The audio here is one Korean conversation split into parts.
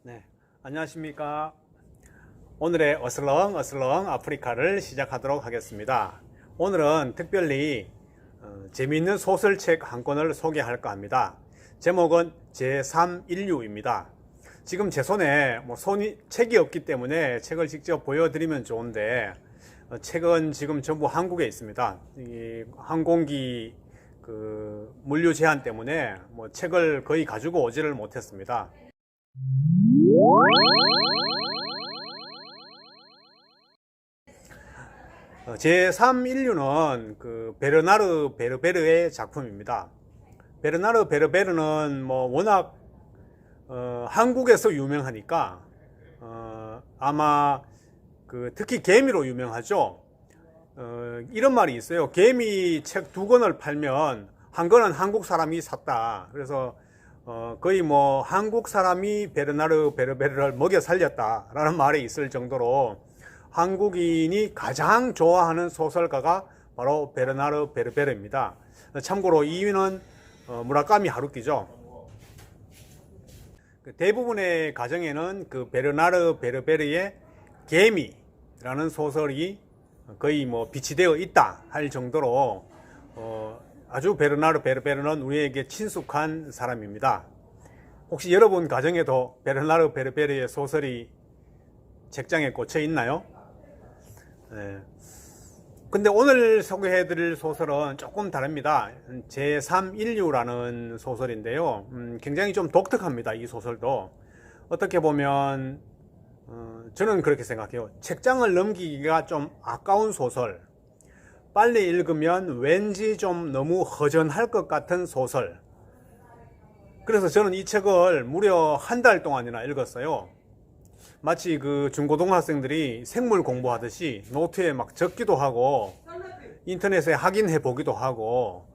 네, 안녕하십니까. 오늘의 어슬렁어슬렁 아프리카를 시작하도록 하겠습니다. 오늘은 특별히 재미있는 소설책 한 권을 소개할까 합니다. 제목은 제3인류입니다. 지금 제 손에 책이 없기 때문에 책을 직접 보여드리면 좋은데 책은 지금 전부 한국에 있습니다. 이 항공기 물류 제한 때문에 책을 거의 가지고 오지를 못했습니다. 제3인류는 베르나르 베르베르의 작품입니다. 베르나르 베르베르는 워낙 한국에서 유명하니까 아마 특히 개미로 유명하죠. 이런 말이 있어요. 개미 책 2권을 팔면 한 권은 한국 사람이 샀다. 그래서 거의 한국 사람이 베르나르 베르베르를 먹여 살렸다라는 말이 있을 정도로 한국인이 가장 좋아하는 소설가가 바로 베르나르 베르베르입니다. 참고로 2위는 무라카미 하루키죠. 대부분의 가정에는 베르나르 베르베르의 개미라는 소설이 거의 비치되어 있다 할 정도로 아주 베르나르 베르베르는 우리에게 친숙한 사람입니다. 혹시 여러분 가정에도 베르나르 베르베르의 소설이 책장에 꽂혀 있나요? 네. 근데 오늘 소개해드릴 소설은 조금 다릅니다. 제3인류라는 소설인데요. 굉장히 좀 독특합니다. 이 소설도. 어떻게 보면 저는 그렇게 생각해요. 책장을 넘기기가 좀 아까운 소설, 빨리 읽으면 왠지 좀 너무 허전할 것 같은 소설. 그래서 저는 이 책을 무려 한 달 동안이나 읽었어요. 마치 중고등학생들이 생물 공부하듯이 노트에 막 적기도 하고 인터넷에 확인해 보기도 하고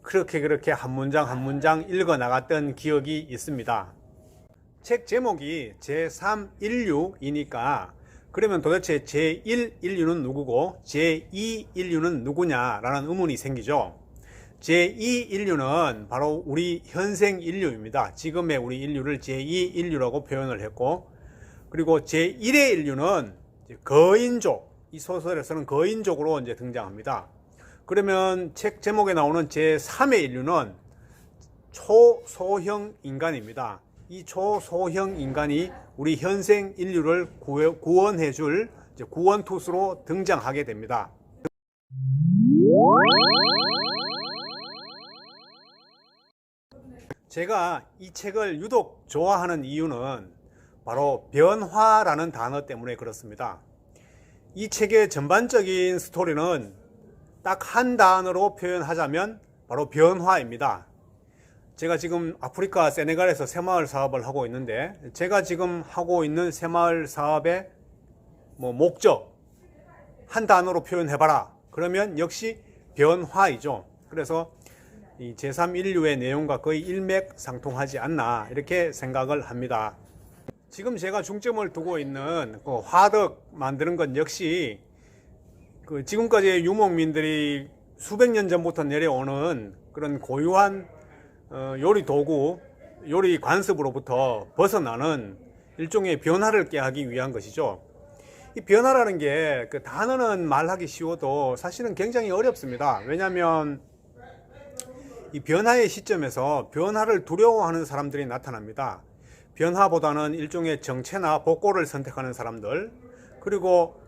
그렇게 한 문장 한 문장 읽어 나갔던 기억이 있습니다. 책 제목이 제3인류이니까 그러면 도대체 제1인류는 누구고 제2인류는 누구냐라는 의문이 생기죠. 제2인류는 바로 우리 현생 인류입니다. 지금의 우리 인류를 제2인류라고 표현을 했고, 그리고 제1의 인류는 거인족, 이 소설에서는 거인족으로 이제 등장합니다. 그러면 책 제목에 나오는 제3의 인류는 초소형 인간입니다. 이 초소형 인간이 우리 현생 인류를 구원해줄 구원투수로 등장하게 됩니다. 제가 이 책을 유독 좋아하는 이유는 바로 변화라는 단어 때문에 그렇습니다. 이 책의 전반적인 스토리는 딱 한 단어로 표현하자면 바로 변화입니다. 제가 지금 아프리카 세네갈에서 새마을 사업을 하고 있는데 제가 지금 하고 있는 새마을 사업의 목적 한 단어로 표현해봐라. 그러면 역시 변화이죠. 그래서 이 제3인류의 내용과 거의 일맥상통하지 않나 이렇게 생각을 합니다. 지금 제가 중점을 두고 있는 화덕 만드는 것 역시 지금까지의 유목민들이 수백 년 전부터 내려오는 그런 고유한 요리 도구, 요리 관습으로부터 벗어나는 일종의 변화를 꾀하기 위한 것이죠. 이 변화라는 게 단어는 말하기 쉬워도 사실은 굉장히 어렵습니다. 왜냐하면 이 변화의 시점에서 변화를 두려워하는 사람들이 나타납니다. 변화보다는 일종의 정체나 복고를 선택하는 사람들, 그리고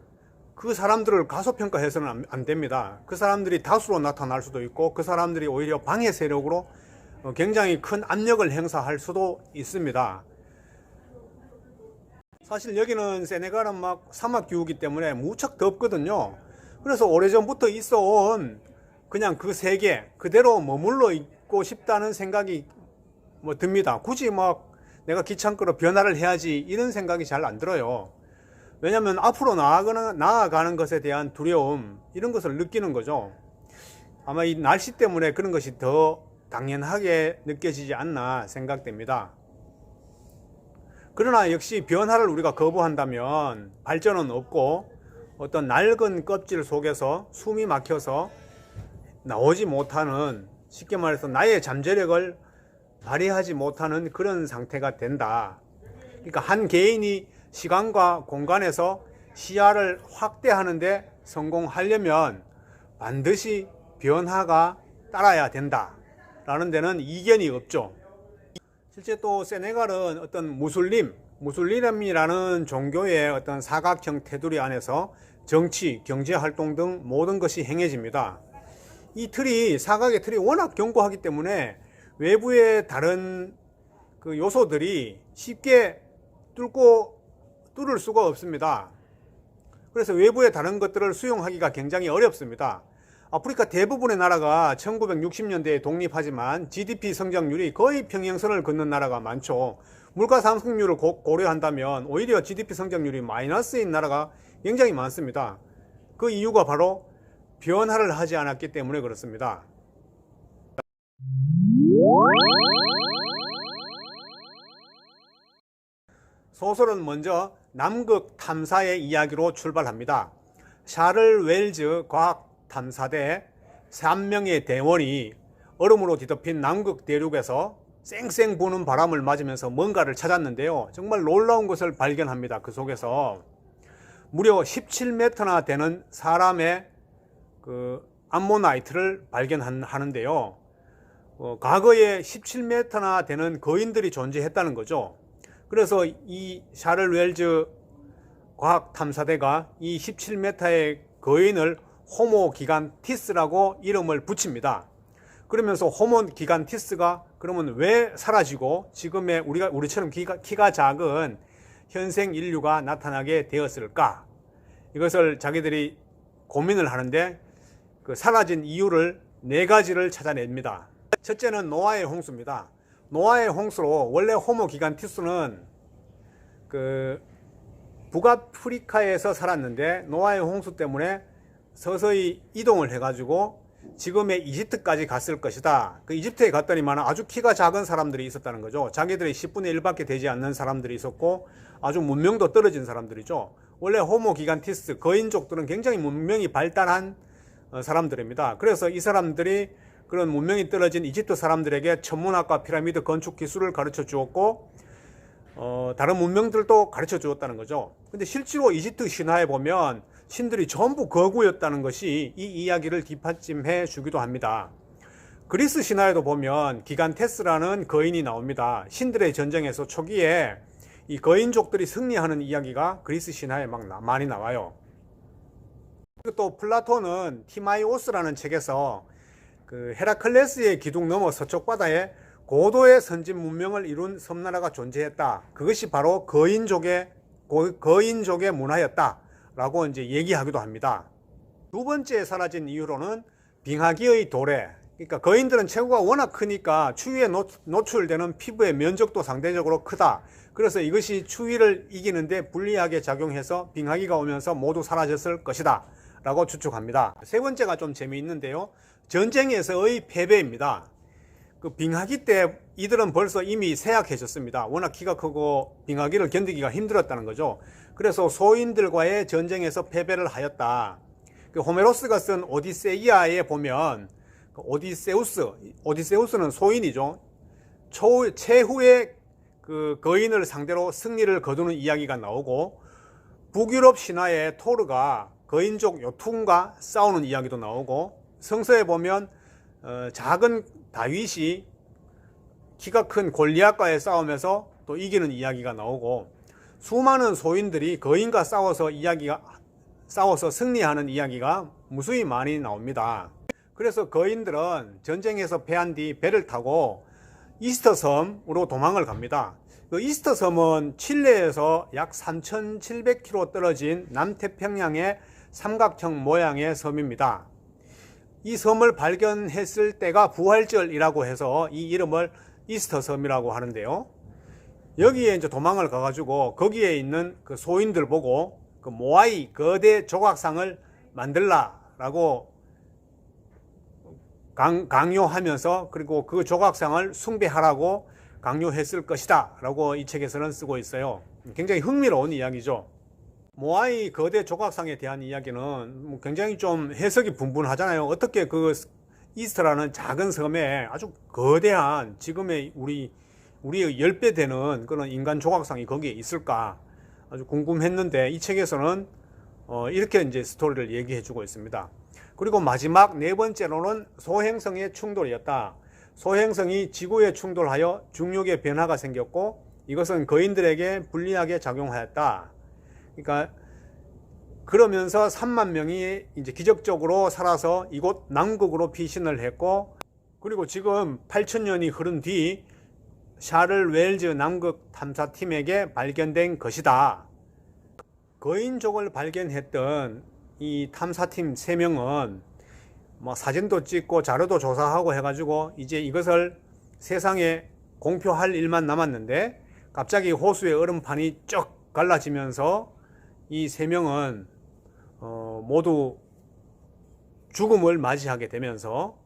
그 사람들을 가소평가해서는 안 됩니다. 그 사람들이 다수로 나타날 수도 있고 그 사람들이 오히려 방해 세력으로 굉장히 큰 압력을 행사할 수도 있습니다. 사실 여기는 세네갈은 사막 기후이기 때문에 무척 덥거든요. 그래서 오래전부터 있어온 그냥 그 세계 그대로 머물러 있고 싶다는 생각이 듭니다. 굳이 내가 귀찮고 변화를 해야지 이런 생각이 잘 안 들어요. 왜냐하면 앞으로 나아가는 것에 대한 두려움, 이런 것을 느끼는 거죠. 아마 이 날씨 때문에 그런 것이 더 당연하게 느껴지지 않나 생각됩니다. 그러나 역시 변화를 우리가 거부한다면 발전은 없고 어떤 낡은 껍질 속에서 숨이 막혀서 나오지 못하는, 쉽게 말해서 나의 잠재력을 발휘하지 못하는 그런 상태가 된다. 그러니까 한 개인이 시간과 공간에서 시야를 확대하는데 성공하려면 반드시 변화가 따라야 된다 라는 데는 이견이 없죠. 실제 또 세네갈은 어떤 무슬림이라는 종교의 어떤 사각형 테두리 안에서 정치, 경제 활동 등 모든 것이 행해집니다. 이 틀이, 사각의 틀이 워낙 견고하기 때문에 외부의 다른 그 요소들이 쉽게 뚫을 수가 없습니다. 그래서 외부의 다른 것들을 수용하기가 굉장히 어렵습니다. 아프리카 대부분의 나라가 1960년대에 독립하지만 GDP 성장률이 거의 평행선을 걷는 나라가 많죠. 물가 상승률을 고려한다면 오히려 GDP 성장률이 마이너스인 나라가 굉장히 많습니다. 그 이유가 바로 변화를 하지 않았기 때문에 그렇습니다. 소설은 먼저 남극 탐사의 이야기로 출발합니다. 샤를 웰즈 과학탐사대 3명의 대원이 얼음으로 뒤덮인 남극 대륙에서 쌩쌩 부는 바람을 맞으면서 뭔가를 찾았는데요. 정말 놀라운 것을 발견합니다. 그 속에서 무려 17m나 되는 사람의 그 암모나이트를 발견하는데요. 과거에 17m나 되는 거인들이 존재했다는 거죠. 그래서 이 샤를 웰즈 과학탐사대가 이 17m의 거인을 호모 기간티스라고 이름을 붙입니다. 그러면서 호모 기간티스가 그러면 왜 사라지고 지금의 우리처럼 키가 작은 현생 인류가 나타나게 되었을까? 이것을 자기들이 고민을 하는데 그 사라진 이유를 4가지를 찾아냅니다. 첫째는 노아의 홍수입니다. 노아의 홍수로 원래 호모 기간티스는 그 북아프리카에서 살았는데 노아의 홍수 때문에 서서히 이동을 해가지고 지금의 이집트까지 갔을 것이다. 그 이집트에 갔더니만 아주 키가 작은 사람들이 있었다는 거죠. 자기들이 10분의 1밖에 되지 않는 사람들이 있었고 아주 문명도 떨어진 사람들이죠. 원래 호모 기간티스 거인족들은 굉장히 문명이 발달한 사람들입니다. 그래서 이 사람들이 그런 문명이 떨어진 이집트 사람들에게 천문학과 피라미드 건축 기술을 가르쳐 주었고 다른 문명들도 가르쳐 주었다는 거죠. 근데 실제로 이집트 신화에 보면 신들이 전부 거구였다는 것이 이 이야기를 뒷받침해 주기도 합니다. 그리스 신화에도 보면 기간테스라는 거인이 나옵니다. 신들의 전쟁에서 초기에 이 거인족들이 승리하는 이야기가 그리스 신화에 많이 나와요. 그리고 또 플라톤은 티마이오스라는 책에서 그 헤라클레스의 기둥 너머 서쪽 바다에 고도의 선진 문명을 이룬 섬나라가 존재했다. 그것이 바로 거인족의 문화였다. 라고 이제 얘기하기도 합니다. 두 번째 사라진 이유로는 빙하기의 도래. 그러니까 거인들은 체구가 워낙 크니까 추위에 노출되는 피부의 면적도 상대적으로 크다. 그래서 이것이 추위를 이기는데 불리하게 작용해서 빙하기가 오면서 모두 사라졌을 것이다. 라고 추측합니다. 세 번째가 좀 재미있는데요. 전쟁에서의 패배입니다. 그 빙하기 때 이들은 벌써 이미 쇠약해졌습니다. 워낙 키가 크고 빙하기를 견디기가 힘들었다는 거죠. 그래서 소인들과의 전쟁에서 패배를 하였다. 그 호메로스가 쓴 오디세이아에 보면 오디세우스는 소인이죠. 최후의 그 거인을 상대로 승리를 거두는 이야기가 나오고 북유럽 신화의 토르가 거인족 요툰과 싸우는 이야기도 나오고 성서에 보면 작은 다윗이 키가 큰 골리앗과의 싸움에서 또 이기는 이야기가 나오고 수많은 소인들이 거인과 싸워서 승리하는 이야기가 무수히 많이 나옵니다. 그래서 거인들은 전쟁에서 패한 뒤 배를 타고 이스터 섬으로 도망을 갑니다. 그 이스터 섬은 칠레에서 약 3,700km 떨어진 남태평양의 삼각형 모양의 섬입니다. 이 섬을 발견했을 때가 부활절이라고 해서 이 이름을 이스터 섬이라고 하는데요. 여기에 이제 도망을 가가지고 거기에 있는 그 소인들 보고 그 모아이 거대 조각상을 만들라라고 강요하면서 그리고 그 조각상을 숭배하라고 강요했을 것이다 라고 이 책에서는 쓰고 있어요. 굉장히 흥미로운 이야기죠. 모아이 거대 조각상에 대한 이야기는 굉장히 좀 해석이 분분하잖아요. 어떻게 그 이스터라는 작은 섬에 아주 거대한 지금의 우리 우리의 10배 되는 그런 인간 조각상이 거기에 있을까 아주 궁금했는데, 이 책에서는 이렇게 이제 스토리를 얘기해 주고 있습니다. 그리고 마지막 네 번째로는 소행성의 충돌이었다. 소행성이 지구에 충돌하여 중력의 변화가 생겼고 이것은 거인들에게 불리하게 작용하였다. 그러니까 그러면서 3만 명이 이제 기적적으로 살아서 이곳 남극으로 피신을 했고, 그리고 지금 8,000년이 흐른 뒤 샤를 웰즈 남극 탐사팀에게 발견된 것이다. 거인족을 발견했던 이 탐사팀 3명은 뭐 사진도 찍고 자료도 조사하고 해가지고 이제 이것을 세상에 공표할 일만 남았는데, 갑자기 호수의 얼음판이 쭉 갈라지면서 이 3명은 모두 죽음을 맞이하게 되면서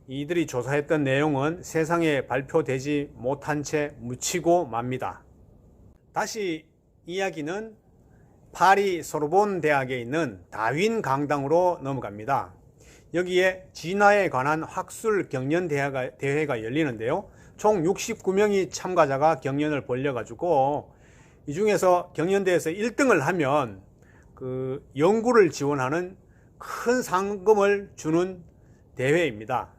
이들이 조사했던 내용은 세상에 발표되지 못한 채 묻히고 맙니다. 다시 이야기는 파리 소르본 대학에 있는 다윈 강당으로 넘어갑니다. 여기에 진화에 관한 학술 경연 대회가 열리는데요. 총 69명이 참가자가 경연을 벌려가지고 이 중에서 경연대회에서 1등을 하면 그 연구를 지원하는 큰 상금을 주는 대회입니다.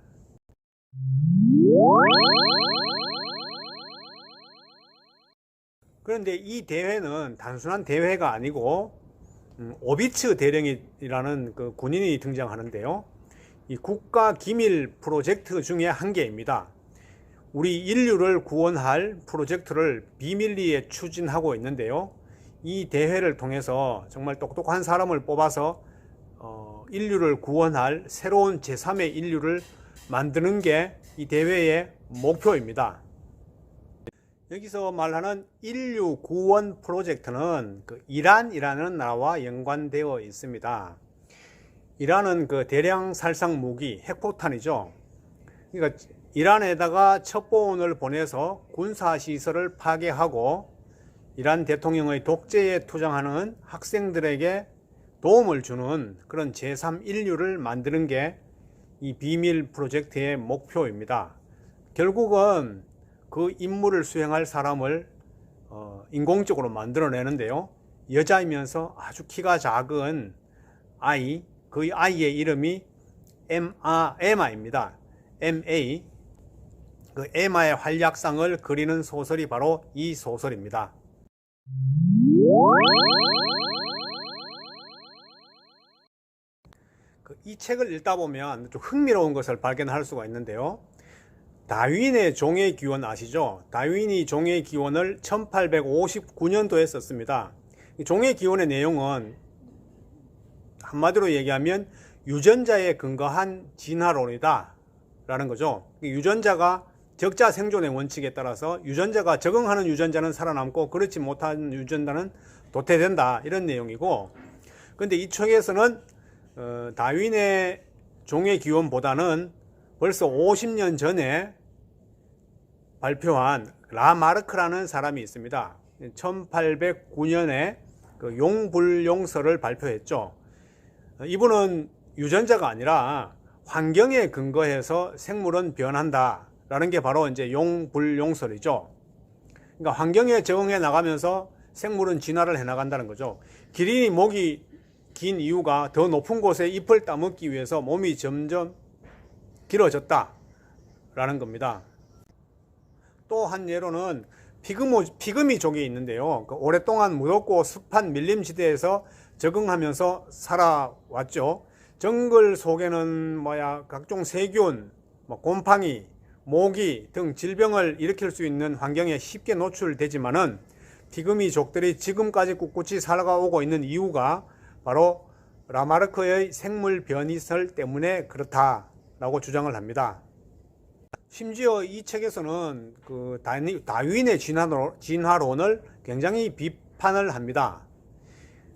그런데 이 대회는 단순한 대회가 아니고 오비츠 대령이라는 그 군인이 등장하는데요. 이 국가 기밀 프로젝트 중에 한 개입니다. 우리 인류를 구원할 프로젝트를 비밀리에 추진하고 있는데요. 이 대회를 통해서 정말 똑똑한 사람을 뽑아서 인류를 구원할 새로운 제3의 인류를 만드는 게 이 대회의 목표입니다. 여기서 말하는 인류 구원 프로젝트는 그 이란이라는 나라와 연관되어 있습니다. 이란은 그 대량 살상 무기, 핵폭탄이죠. 그러니까 이란에다가 첩보원을 보내서 군사시설을 파괴하고 이란 대통령의 독재에 투쟁하는 학생들에게 도움을 주는 그런 제3인류를 만드는 게 이 비밀 프로젝트의 목표입니다. 결국은 그 임무를 수행할 사람을 인공적으로 만들어내는데요. 여자이면서 아주 키가 작은 아이, 그 아이의 이름이 에마입니다. MA. 그 에마의 활약상을 그리는 소설이 바로 이 소설입니다. 이 책을 읽다 보면 좀 흥미로운 것을 발견할 수가 있는데요. 다윈의 종의 기원 아시죠? 다윈이 종의 기원을 1859년도에 썼습니다. 종의 기원의 내용은 한마디로 얘기하면 유전자에 근거한 진화론이다 라는 거죠. 유전자가 적자 생존의 원칙에 따라서 유전자가 적응하는 유전자는 살아남고 그렇지 못한 유전자는 도태된다, 이런 내용이고, 근데 이 책에서는 다윈의 종의 기원보다는 벌써 50년 전에 발표한 라마르크라는 사람이 있습니다. 1809년에 그 용불용설을 발표했죠. 이분은 유전자가 아니라 환경에 근거해서 생물은 변한다 라는 게 바로 이제 용불용설이죠. 그러니까 환경에 적응해 나가면서 생물은 진화를 해 나간다는 거죠. 기린이 목이 긴 이유가 더 높은 곳에 잎을 따먹기 위해서 몸이 점점 길어졌다 라는 겁니다. 또 한 예로는 피그미족이 있는데요. 오랫동안 무덥고 습한 밀림지대에서 적응하면서 살아왔죠. 정글 속에는 각종 세균, 곰팡이, 모기 등 질병을 일으킬 수 있는 환경에 쉽게 노출되지만은 피그미족들이 지금까지 꿋꿋이 살아오고 있는 이유가 바로 라마르크의 생물 변이설 때문에 그렇다라고 주장을 합니다. 심지어 이 책에서는 그 다윈의 진화론을 굉장히 비판을 합니다.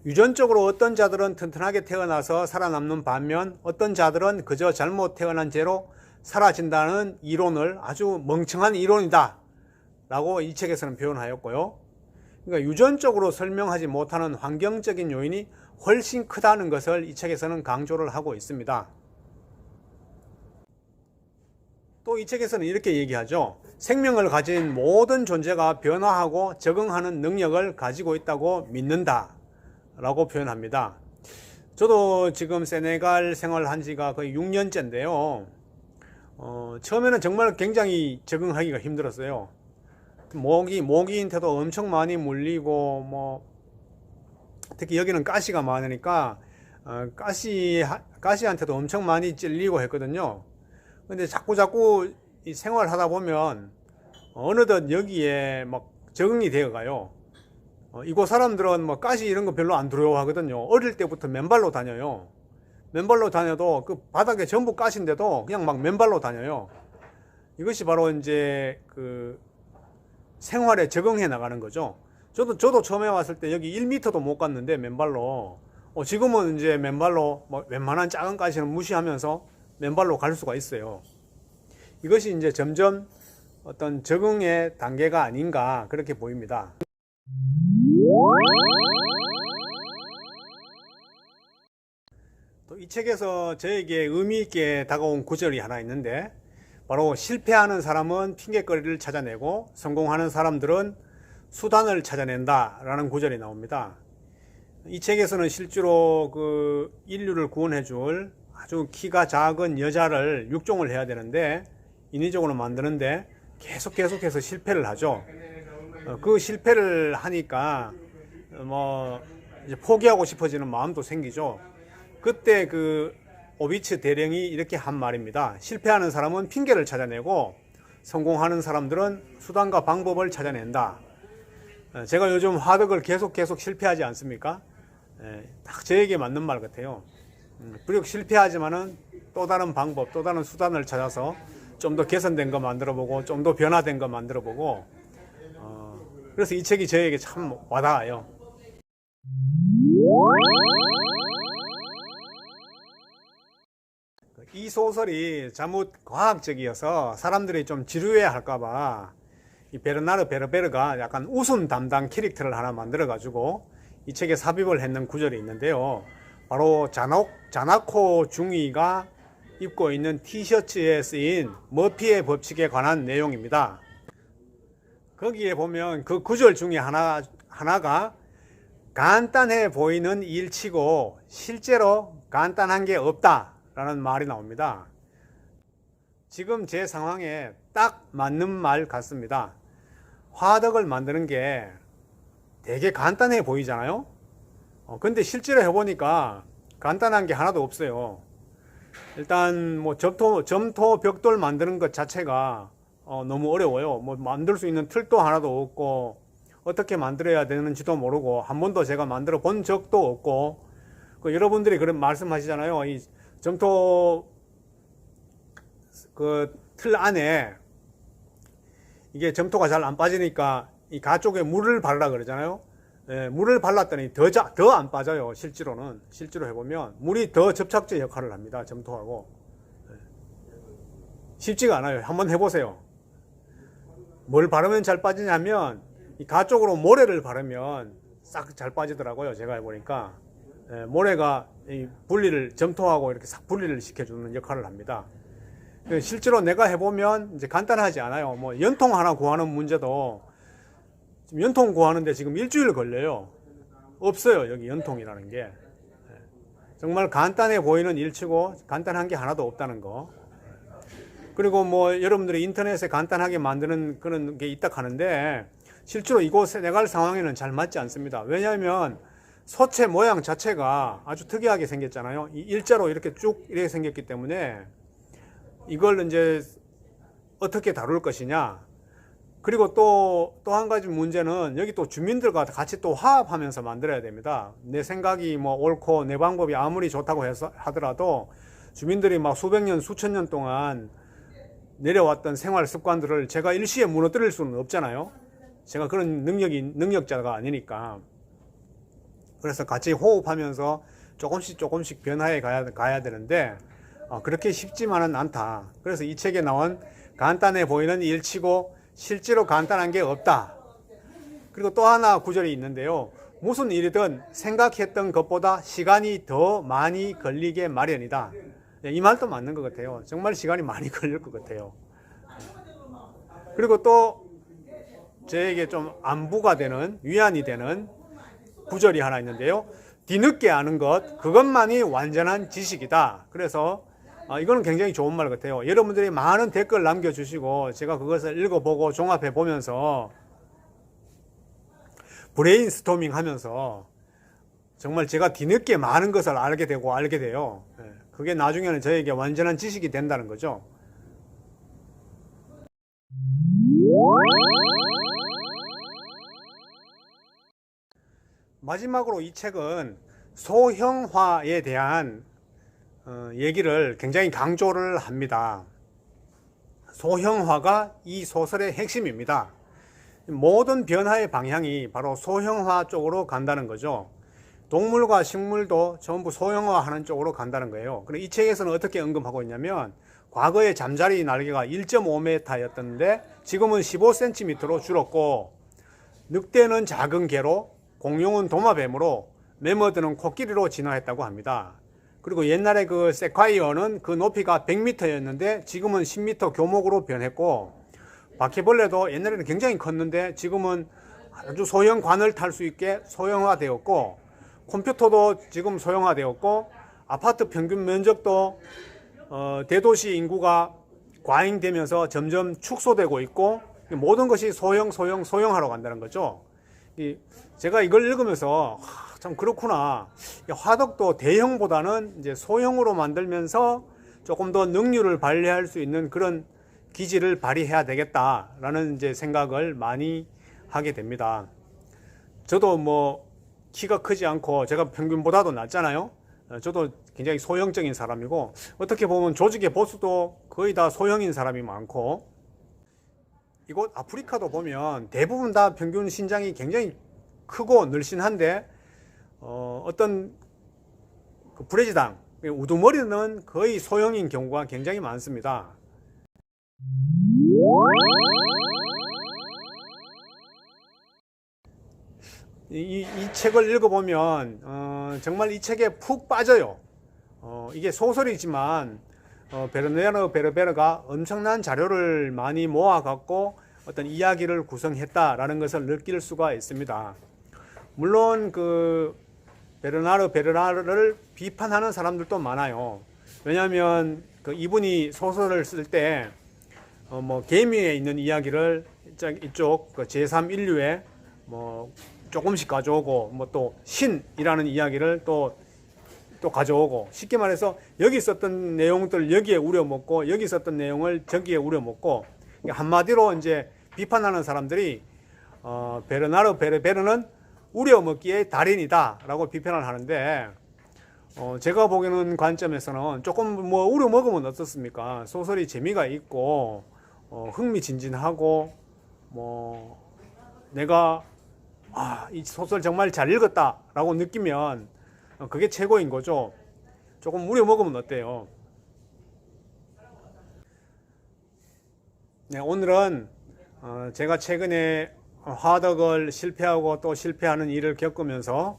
유전적으로 어떤 자들은 튼튼하게 태어나서 살아남는 반면 어떤 자들은 그저 잘못 태어난 죄로 사라진다는 이론을 아주 멍청한 이론이다 라고 이 책에서는 표현하였고요. 그러니까 유전적으로 설명하지 못하는 환경적인 요인이 훨씬 크다는 것을 이 책에서는 강조를 하고 있습니다. 또 이 책에서는 이렇게 얘기하죠. 생명을 가진 모든 존재가 변화하고 적응하는 능력을 가지고 있다고 믿는다 라고 표현합니다. 저도 지금 세네갈 생활한 지가 거의 6년째인데요. 처음에는 정말 굉장히 적응하기가 힘들었어요. 모기한테도 엄청 많이 물리고, 특히 여기는 가시가 많으니까, 가시한테도 엄청 많이 찔리고 했거든요. 근데 자꾸 이 생활을 하다 보면, 어느덧 여기에 막 적응이 되어 가요. 이곳 사람들은 뭐 가시 이런 거 별로 안 두려워하거든요. 어릴 때부터 맨발로 다녀요. 맨발로 다녀도 그 바닥에 전부 가시인데도 그냥 막 맨발로 다녀요. 이것이 바로 이제 그 생활에 적응해 나가는 거죠. 저도 처음에 왔을 때 여기 1m도 못 갔는데 맨발로. 지금은 이제 맨발로 뭐 웬만한 작은 가시는 무시하면서 맨발로 갈 수가 있어요. 이것이 이제 점점 어떤 적응의 단계가 아닌가 그렇게 보입니다. 또 이 책에서 저에게 의미 있게 다가온 구절이 하나 있는데, 바로 실패하는 사람은 핑계거리를 찾아내고 성공하는 사람들은 수단을 찾아낸다 라는 구절이 나옵니다. 이 책에서는 실제로 그 인류를 구원해 줄 아주 키가 작은 여자를 육종을 해야 되는데, 인위적으로 만드는데 계속해서 실패를 하죠. 그 실패를 하니까 이제 포기하고 싶어지는 마음도 생기죠. 그때 그 오비츠 대령이 이렇게 한 말입니다. 실패하는 사람은 핑계를 찾아내고 성공하는 사람들은 수단과 방법을 찾아낸다. 제가 요즘 화덕을 계속 실패하지 않습니까? 딱 저에게 맞는 말 같아요. 비록 실패하지만은 또 다른 방법, 또 다른 수단을 찾아서 좀 더 개선된 거 만들어보고 좀 더 변화된 거 만들어보고, 그래서 이 책이 저에게 참 와닿아요. 이 소설이 잘못 과학적이어서 사람들이 좀 지루해 할까봐 이 베르나르 베르베르가 약간 웃음 담당 캐릭터를 하나 만들어 가지고 이 책에 삽입을 했는 구절이 있는데요. 바로 자나코 중위가 입고 있는 티셔츠에 쓰인 머피의 법칙에 관한 내용입니다. 거기에 보면 그 구절 중에 하나가 간단해 보이는 일치고 실제로 간단한 게 없다 라는 말이 나옵니다. 지금 제 상황에 딱 맞는 말 같습니다. 화덕을 만드는 게 되게 간단해 보이잖아요. 근데 실제로 해보니까 간단한 게 하나도 없어요. 일단 뭐 점토 벽돌 만드는 것 자체가 너무 어려워요. 뭐 만들 수 있는 틀도 하나도 없고 어떻게 만들어야 되는지도 모르고 한 번도 제가 만들어 본 적도 없고, 여러분들이 그런 말씀하시잖아요. 이 점토 그 틀 안에 이게 점토가 잘 안 빠지니까 이 가쪽에 물을 바르라 그러잖아요. 물을 발랐더니 더 안 빠져요. 실제로 해보면 물이 더 접착제 역할을 합니다. 점토하고. 쉽지가 않아요. 한번 해보세요. 뭘 바르면 잘 빠지냐면 이 가쪽으로 모래를 바르면 싹 잘 빠지더라고요. 제가 해보니까. 모래가 이 점토하고 이렇게 싹 분리를 시켜주는 역할을 합니다. 실제로 내가 해보면 이제 간단하지 않아요. 뭐 연통 하나 구하는 문제도 연통 구하는데 지금 일주일 걸려요. 없어요. 여기 연통이라는 게. 정말 간단해 보이는 일치고 간단한 게 하나도 없다는 거. 그리고 뭐 여러분들이 인터넷에 간단하게 만드는 그런 게 있다 하는데 실제로 이곳 세네갈 상황에는 잘 맞지 않습니다. 왜냐하면 소체 모양 자체가 아주 특이하게 생겼잖아요. 이 일자로 이렇게 쭉 이렇게 생겼기 때문에 이걸 이제 어떻게 다룰 것이냐. 그리고 또 한 가지 문제는 여기 또 주민들과 같이 또 화합하면서 만들어야 됩니다. 내 생각이 뭐 옳고 내 방법이 아무리 좋다고 해서 하더라도 주민들이 막 수백 년, 수천 년 동안 내려왔던 생활 습관들을 제가 일시에 무너뜨릴 수는 없잖아요. 제가 그런 능력자가 아니니까. 그래서 같이 호흡하면서 조금씩 변화해 가야 되는데 그렇게 쉽지만은 않다. 그래서 이 책에 나온 간단해 보이는 일치고 실제로 간단한 게 없다. 그리고 또 하나 구절이 있는데요. 무슨 일이든 생각했던 것보다 시간이 더 많이 걸리게 마련이다. 이 말도 맞는 것 같아요. 정말 시간이 많이 걸릴 것 같아요. 그리고 또 저에게 좀 안부가 되는, 위안이 되는 구절이 하나 있는데요. 뒤늦게 아는 것, 그것만이 완전한 지식이다. 그래서 이거는 굉장히 좋은 말 같아요. 여러분들이 많은 댓글 남겨주시고 제가 그것을 읽어보고 종합해 보면서 브레인스토밍 하면서 정말 제가 뒤늦게 많은 것을 알게 되고 알게 돼요. 그게 나중에는 저에게 완전한 지식이 된다는 거죠. 마지막으로 이 책은 소형화에 대한 얘기를 굉장히 강조를 합니다. 소형화가 이 소설의 핵심입니다. 모든 변화의 방향이 바로 소형화 쪽으로 간다는 거죠. 동물과 식물도 전부 소형화하는 쪽으로 간다는 거예요. 그리고 이 책에서는 어떻게 언급하고 있냐면 과거에 잠자리 날개가 1.5m였던데 지금은 15cm로 줄었고 늑대는 작은 개로 공룡은 도마뱀으로 매머드는 코끼리로 진화했다고 합니다. 그리고 옛날에 그 세콰이어는 그 높이가 100m였는데 지금은 10m 교목으로 변했고 바퀴벌레도 옛날에는 굉장히 컸는데 지금은 아주 소형 관을 탈 수 있게 소형화되었고 컴퓨터도 지금 소형화되었고 아파트 평균 면적도 대도시 인구가 과잉되면서 점점 축소되고 있고 모든 것이 소형화로 간다는 거죠. 제가 이걸 읽으면서 참 그렇구나. 화덕도 대형보다는 이제 소형으로 만들면서 조금 더 능률을 발휘할 수 있는 그런 기질을 발휘해야 되겠다라는 이제 생각을 많이 하게 됩니다. 저도 뭐 키가 크지 않고 제가 평균보다도 낮잖아요. 저도 굉장히 소형적인 사람이고 어떻게 보면 조직의 보스도 거의 다 소형인 사람이 많고 이곳 아프리카도 보면 대부분 다 평균 신장이 굉장히 크고 늘씬한데 어떤 그 브레지당 우두머리는 거의 소형인 경우가 굉장히 많습니다. 이 책을 읽어보면 정말 이 책에 푹 빠져요. 이게 소설이지만 베르네르 베르베르가 엄청난 자료를 많이 모아갖고 어떤 이야기를 구성했다라는 것을 느낄 수가 있습니다. 물론 그 베르나르 베르나르를 비판하는 사람들도 많아요. 왜냐하면 그 이분이 소설을 쓸 때 뭐 개미에 있는 이야기를 이쪽 그 제3인류에 뭐 조금씩 가져오고 뭐 또 신이라는 이야기를 또 가져오고 쉽게 말해서 여기 있었던 내용들 여기에 우려먹고 여기 있었던 내용을 저기에 우려먹고 한마디로 이제 비판하는 사람들이 베르나르 베르베르는 우려먹기의 달인이다 라고 비판을 하는데 제가 보기에는 관점에서는 조금 뭐 우려먹으면 어떻습니까? 소설이 재미가 있고 흥미진진하고 뭐 내가 이 소설 정말 잘 읽었다 라고 느끼면 그게 최고인 거죠. 조금 우려먹으면 어때요? 네, 오늘은 제가 최근에 화덕을 실패하고 또 실패하는 일을 겪으면서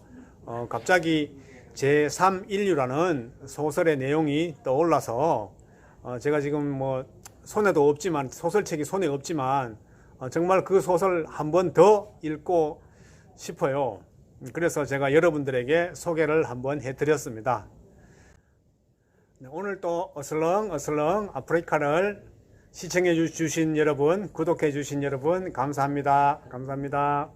갑자기 제3인류라는 소설의 내용이 떠올라서 제가 지금 뭐 손에도 없지만 소설책이 손에 없지만 정말 그 소설 한 번 더 읽고 싶어요. 그래서 제가 여러분들에게 소개를 한번 해드렸습니다. 오늘 또 어슬렁 아프리카를 시청해 주신 여러분, 구독해 주신 여러분 감사합니다. 감사합니다.